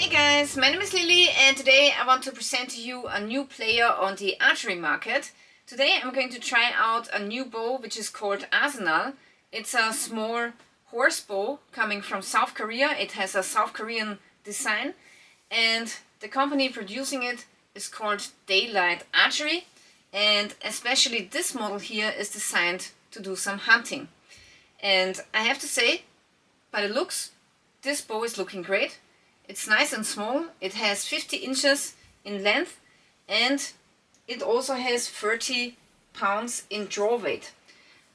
Hey guys, my name is Lily and today I want to present to you a new player on the archery market. Today I'm going to try out a new bow which is called Arsenal. It's a small horse bow coming from South Korea. It has a South Korean design and the company producing it is called Daylite Archery, and especially this model here is designed to do some hunting. And I have to say, by the looks, this bow is looking great. It's nice and small, it has 50 inches in length and it also has 30 pounds in draw weight.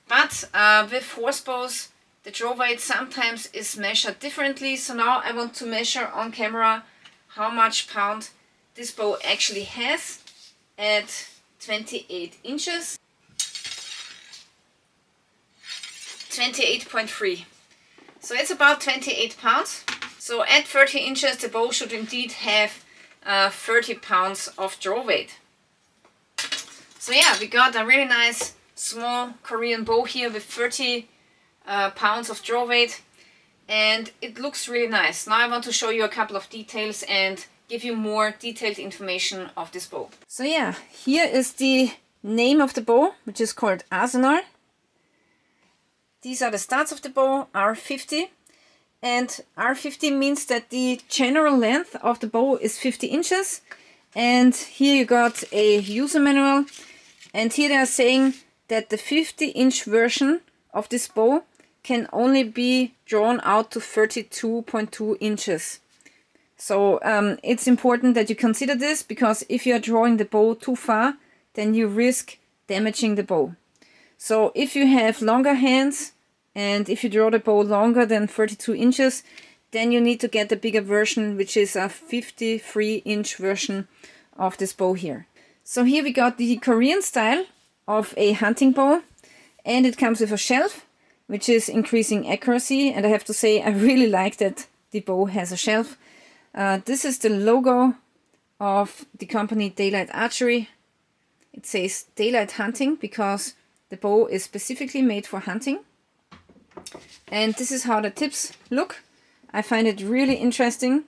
But with horse bows, the draw weight sometimes is measured differently, so now I want to measure on camera how much pound this bow actually has at 28 inches. 28.3. So it's about 28 pounds. So at 30 inches the bow should indeed have 30 pounds of draw weight. So yeah, we got a really nice small Korean bow here with 30 pounds of draw weight, and it looks really nice. Now I want to show you a couple of details and give you more detailed information of this bow. So yeah, here is the name of the bow, which is called Arsenal. These are the studs of the bow, R50. And R50 means that the general length of the bow is 50 inches. And here you got a user manual. And here they are saying that the 50-inch version of this bow can only be drawn out to 32.2 inches. So it's important that you consider this, because if you are drawing the bow too far, then you risk damaging the bow. So if you have longer hands, and if you draw the bow longer than 32 inches, then you need to get the bigger version, which is a 53-inch version of this bow here. So here we got the Korean style of a hunting bow, and it comes with a shelf, which is increasing accuracy. And I have to say, I really like that the bow has a shelf. This is the logo of the company Daylite Archery. It says Daylite Hunting because the bow is specifically made for hunting. And this is how the tips look. I find it really interesting.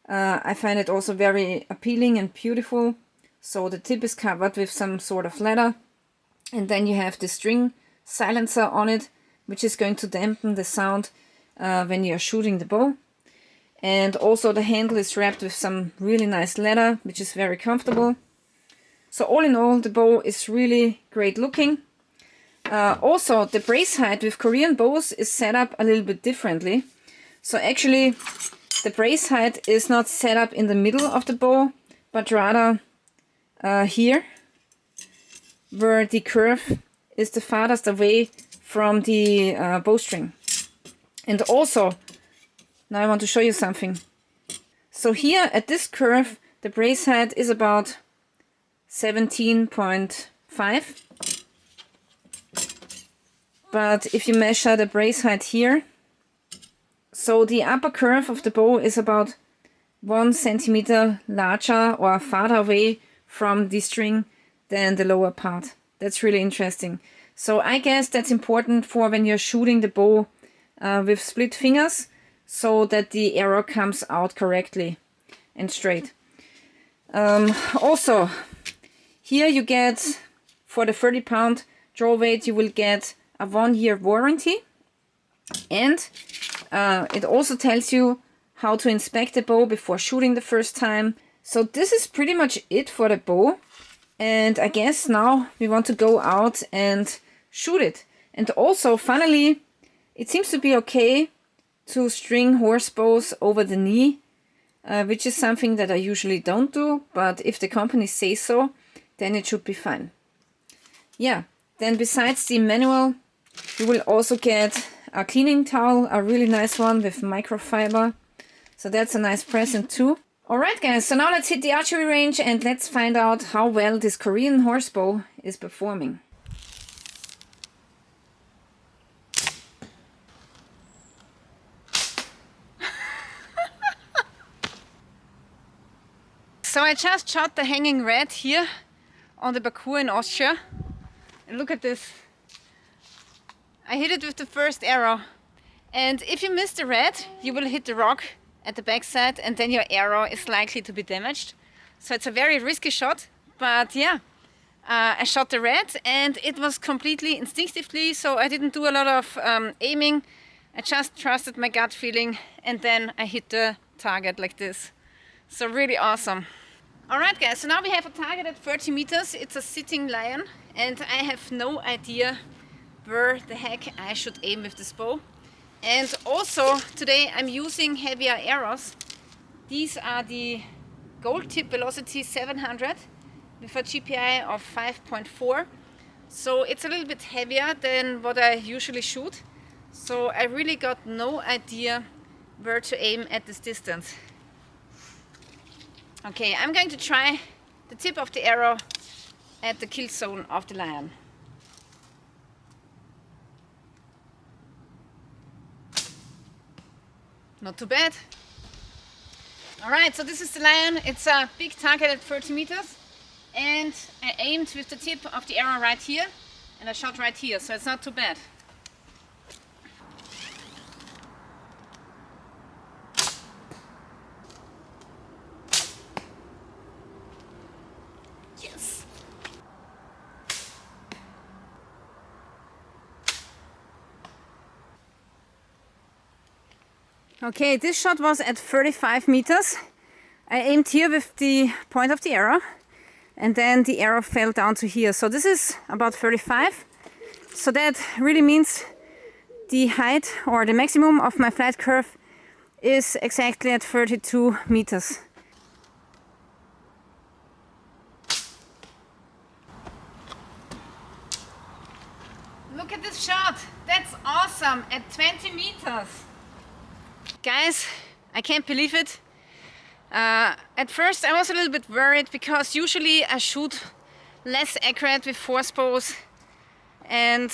I find it also very appealing and beautiful. So the tip is covered with some sort of leather. And then you have the string silencer on it, which is going to dampen the sound when you're shooting the bow. And also the handle is wrapped with some really nice leather, which is very comfortable. So all in all, the bow is really great looking. Also, the brace height with Korean bows is set up a little bit differently. So actually, the brace height is not set up in the middle of the bow, but rather here, where the curve is the farthest away from the bowstring. And also, now I want to show you something. So here at this curve, the brace height is about 17.5. But if you measure the brace height here, so the upper curve of the bow is about 1 centimeter larger or farther away from the string than the lower part. That's really interesting. So I guess that's important for when you're shooting the bow with split fingers, so that the arrow comes out correctly and straight. Also, here you get, for the 30-pound draw weight, you will get a 1-year warranty, and it also tells you how to inspect the bow before shooting the first time. So this is pretty much it for the bow, and I guess now we want to go out and shoot it. And also, finally, it seems to be okay to string horse bows over the knee, which is something that I usually don't do, but if the company says so, then it should be fine. Yeah, then besides the manual, you will also get a cleaning towel, a really nice one with microfiber. So that's a nice present too. Alright guys, so now let's hit the archery range and let's find out how well this Korean horse bow is performing. So I just shot the hanging red here on the parcours in Austria. And look at this. I hit it with the first arrow. And if you miss the red, you will hit the rock at the backside, and then your arrow is likely to be damaged. So it's a very risky shot, but yeah, I shot the red and it was completely instinctively, so I didn't do a lot of aiming. I just trusted my gut feeling and then I hit the target like this. So really awesome. Alright guys, so now we have a target at 30 meters. It's a sitting lion and I have no idea where the heck I should aim with this bow. And also today I'm using heavier arrows. These are the Gold Tip Velocity 700 with a GPI of 5.4. So it's a little bit heavier than what I usually shoot. So I really got no idea where to aim at this distance. Okay, I'm going to try the tip of the arrow at the kill zone of the lion. Not too bad. Alright, so this is the lion. It's a big target at 30 meters. And I aimed with the tip of the arrow right here. And I shot right here, so it's not too bad. Yes! Okay, this shot was at 35 meters. I aimed here with the point of the arrow and then the arrow fell down to here. So this is about 35. So that really means the height or the maximum of my flight curve is exactly at 32 meters. Look at this shot! That's awesome! At 20 meters! Guys, I can't believe it. At first I was a little bit worried because usually I shoot less accurate with Horsebows, and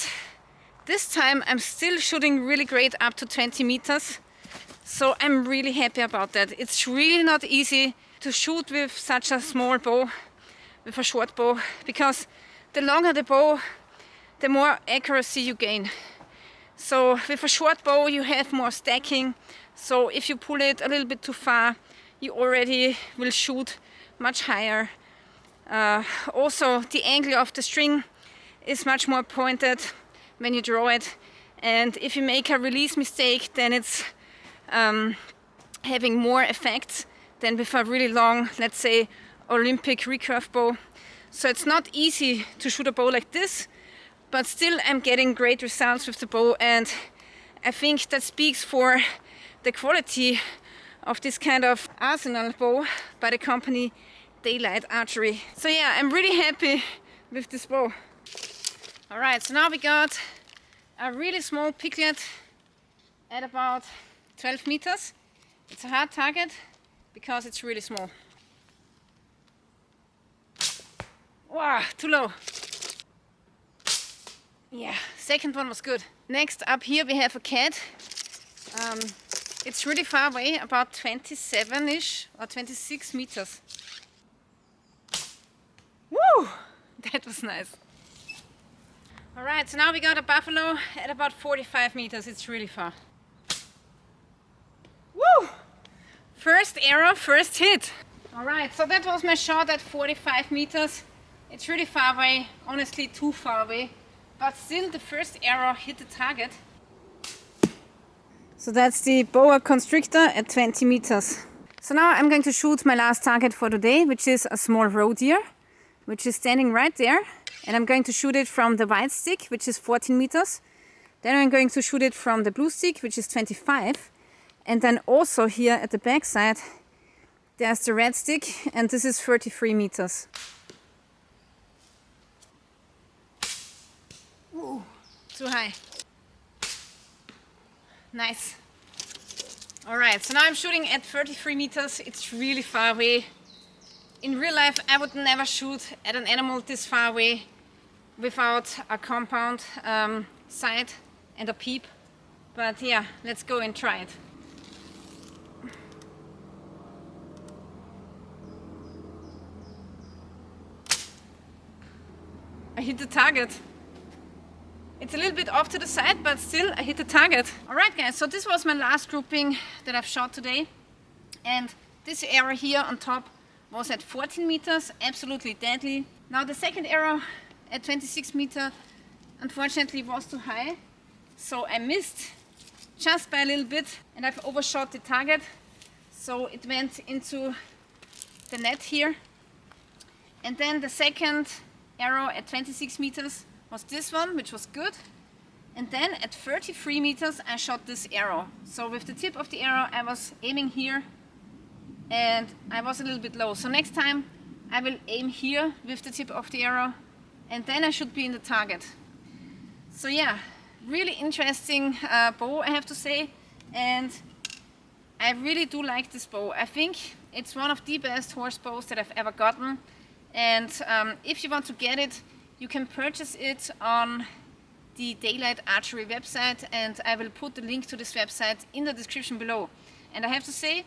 this time I'm still shooting really great up to 20 meters. So I'm really happy about that. It's really not easy to shoot with such a small bow, with a short bow, because the longer the bow, the more accuracy you gain. So with a short bow you have more stacking. So if you pull it a little bit too far, you already will shoot much higher. Also, the angle of the string is much more pointed when you draw it. And if you make a release mistake, then it's having more effects than with a really long, let's say, Olympic recurve bow. So it's not easy to shoot a bow like this, but still I'm getting great results with the bow, and I think that speaks for the quality of this kind of arsenal bow by the company Daylite Archery. So yeah, I'm really happy with this bow. Alright, so now we got a really small piglet at about 12 meters. It's a hard target because it's really small. Wow, too low. Yeah, second one was good. Next up here we have a cat. It's really far away, about 27-ish or 26 meters. Woo! That was nice. Alright, so now we got a buffalo at about 45 meters. It's really far. Woo! First arrow, first hit. Alright, so that was my shot at 45 meters. It's really far away, honestly too far away. But still the first arrow hit the target. So that's the boa constrictor at 20 meters. So now I'm going to shoot my last target for today, which is a small roe deer, which is standing right there. And I'm going to shoot it from the white stick, which is 14 meters. Then I'm going to shoot it from the blue stick, which is 25. And then also here at the back side, there's the red stick, and this is 33 meters. Ooh, too high. Nice. Alright, so now I'm shooting at 33 meters. It's really far away. In real life, I would never shoot at an animal this far away without a compound sight and a peep. But yeah, let's go and try it. I hit the target. It's a little bit off to the side, but still I hit the target. Alright guys, so this was my last grouping that I've shot today. And this arrow here on top was at 14 meters, absolutely deadly. Now the second arrow at 26 meters unfortunately was too high, so I missed just by a little bit and I've overshot the target, so it went into the net here. And then the second arrow at 26 meters was this one, which was good. And then at 33 meters I shot this arrow. So with the tip of the arrow I was aiming here and I was a little bit low. So next time I will aim here with the tip of the arrow and then I should be in the target. So yeah, really interesting bow, I have to say, and I really do like this bow. I think it's one of the best horse bows that I've ever gotten, and if you want to get it, you can purchase it on the Daylite Archery website, and I will put the link to this website in the description below. And I have to say,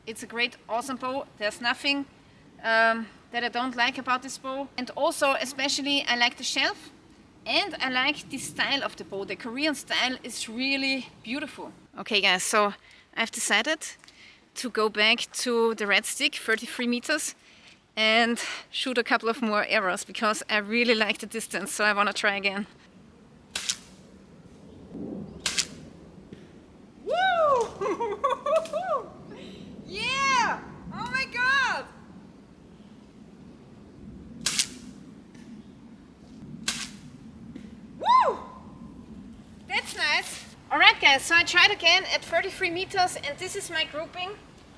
it's a great, awesome bow. There's nothing that I don't like about this bow. And also, especially, I like the shelf and I like the style of the bow. The Korean style is really beautiful. Okay guys, so I've decided to go back to the red stick, 33 meters, and shoot a couple of more arrows because I really like the distance, so I want to try again. Woo! Yeah! Oh my god! Woo! That's nice. Alright guys, so I tried again at 33 meters and this is my grouping.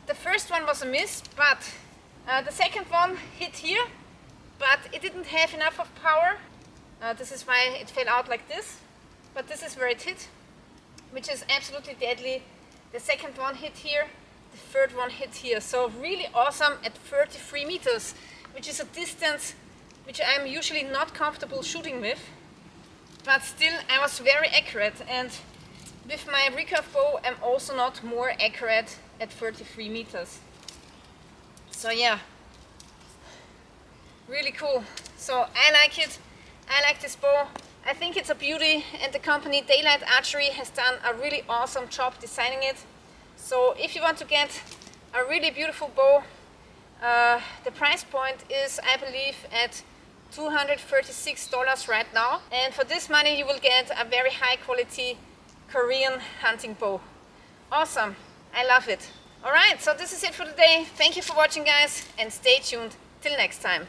The first one was a miss, but the second one hit here, but it didn't have enough of power. This is why it fell out like this, but this is where it hit, which is absolutely deadly. The second one hit here, the third one hit here. So really awesome at 33 meters, which is a distance which I'm usually not comfortable shooting with. But still I was very accurate, and with my recurve bow I'm also not more accurate at 33 meters. So yeah, really cool. So I like it, I like this bow. I think it's a beauty, and the company Daylite Archery has done a really awesome job designing it. So if you want to get a really beautiful bow, the price point is, I believe, at $236 right now, and for this money you will get a very high quality Korean hunting bow. Awesome, I love it. Alright, so this is it for today. Thank you for watching guys, and stay tuned till next time.